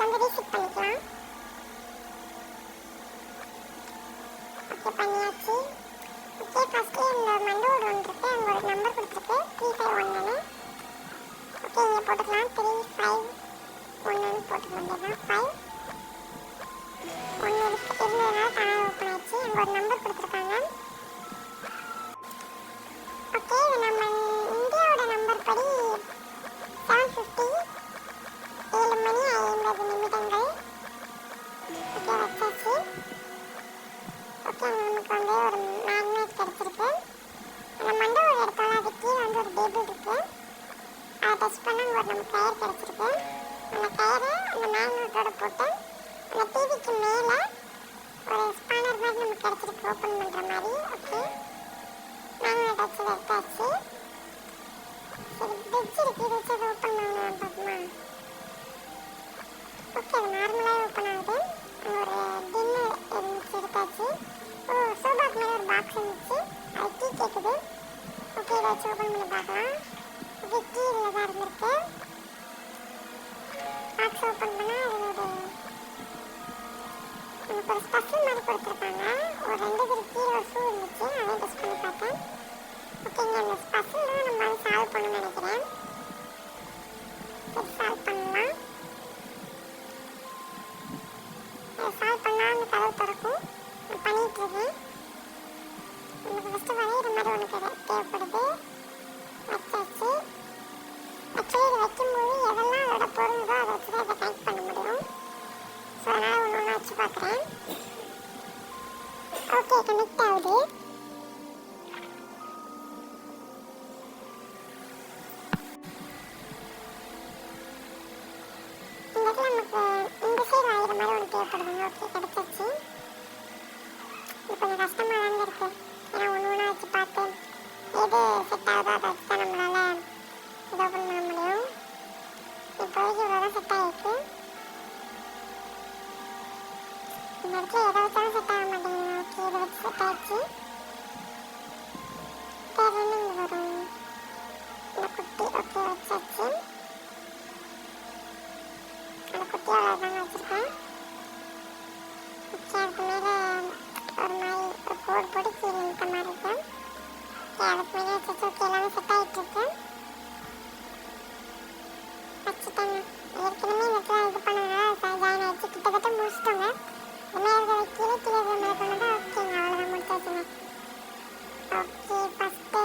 வந்து ரீசெட் பண்ணிக்கலாம். ஓகே பண்ணியாச்சு. ஓகே ஃபஸ்ட்டு இந்த மண்டோடு ஒன்று இருக்குது, அங்கே ஒரு நம்பர் கொடுத்துருக்கு 351. ஓகே இங்கே போட்டுக்கலாம் 351 போட்டுக்க வேண்டியதான். 5 1 இருந்ததுனால தானே ஓப்பன் ஆயிடுச்சு. அங்கே ஒரு நம்பர் கொடுத்துருக்காங்க. ஓகே இது நம்ம இந்தியாவோட நம்பர் படி 7:50 7 மணி 50 நிமிடங்கள். ஓகே வச்சாச்சு. ஓகே நமக்கு வந்து ஒரு மேக்னெட் கிடச்சிருக்கு. அந்த மண்டபம் எடுத்தாலும் அது கீழே வந்து ஒரு டேபிள் இருக்குது, அதை டச் பண்ணால் ஒரு நமக்கு கயர் கிடச்சிருக்கு. அந்த கயரை அந்த மேக்னெட்டோட போட்டு அந்த டிவிக்கு மேலே ஒரு ஸ்பானர் மாதிரி நமக்கு கிடச்சிருக்கு ஓப்பன் பண்ணுற மாதிரி. ஓகே மேக்னெட் வச்சு எடுத்தாச்சு. சரி பிரிட்ஜ் இருக்குது, இதை வச்சு அதை ஓப்பன் பண்ணலாம் பார்ப்போமா? ஓகே அது நார்மலாக ஓப்பன் ஆகுது. ஒரு டின்னு இருந்துச்சு எடுத்தாச்சு. ஓ சோபாக்கு மேலே ஒரு பாக்ஸ் இருந்துச்சு, அது கீ கேட்குது. ஓகே இதை வச்சு ஓப்பன் பண்ணி பார்க்கலாம். ஓகே கீ இதில் தான் இருந்திருக்கு. பாக்ஸ் ஓப்பன் பண்ணால் அது ஒரு நமக்கு ஒரு ஸ்பெஷல் மாதிரி கொடுத்துருக்காங்க. ஒரு 2 பேர் கீழே ஒரு ஷூ இருந்துச்சு, அதையும் டெஸ்ட் பண்ணி பார்த்தேன். ஓகே இங்கே அந்த ஸ்பெஷல் தான் நம்ம வந்து சால்வ் பண்ணணும்னு நினைக்கிறேன். சரி சால்வ் பண்ணலாம். சால்வ் பண்ணால் அந்த கதவு திறக்கும். நான் பண்ணிகிட்ருக்கேன். நமக்கு ஃபஸ்ட்டு வரைகிற மாதிரி ஒன்று தேவைப்படுது. வச்சாச்சு. ஆக்சுவலி இது வைக்கும்போது எதெல்லாம் அதோட பொருள்தோ அதை வச்சு தான் இதை கனெக்ட் பண்ண முடியும். ஸோ அதனால் ஒன்று ஒன்றா வச்சு பார்க்குறேன். ஓகே கனெக்ட் ஆகுது. இந்த இடத்துல நமக்கு இந்த சைடு ஆகிற மாதிரி ஒன்று தேவைப்படுதுங்க. ஓகே கிடச்சிருச்சு. இது கொஞ்சம் கஷ்டமாக தாங்க இருக்குது, ஏன்னா ஒன்று ஒன்றா வச்சு பார்த்து எது செட் ஆகுதோ அதை வச்சு தான் நம்மளால் இது ஓப்பன் பண்ண முடியும். இப்போதைக்கு இவ்வளோ தான் செட் ஆகிருக்கு. இந்த இடத்துல எதை வச்சாலும் செட் ஆக மாட்டேங்குது. ஓகே இதை வச்சு செட் ஆகிடுச்சு. பேர் வந்து இங்கே வரும் இந்த குட்டி. ஓகே வச்சாச்சு. அந்த குட்டியோட தாங்க வச்சுருக்கேன். ஓகே அதுக்கு மேலே ஒரு மாதிரி ஒரு கோடு போட்டு கீழே நிற்க மாதிரி இருக்கு. ஓகே அதுக்கு மேலே வச்சாச்சு. ஓகே எல்லாமே செட் ஆகிட்டுருக்கு. வச்சுட்டாங்க. ஏற்கனவே இந்த இடத்துல இது பண்ணதுனால ஜாயின் ஆகிடுச்சு. கிட்டத்தட்ட முடிச்சிட்டோங்க. மேலே இருக்கிற கீழே மேலே கொண்டு ஓகேங்க அவ்வளோதான் முடிச்சாச்சுங்க. Okay first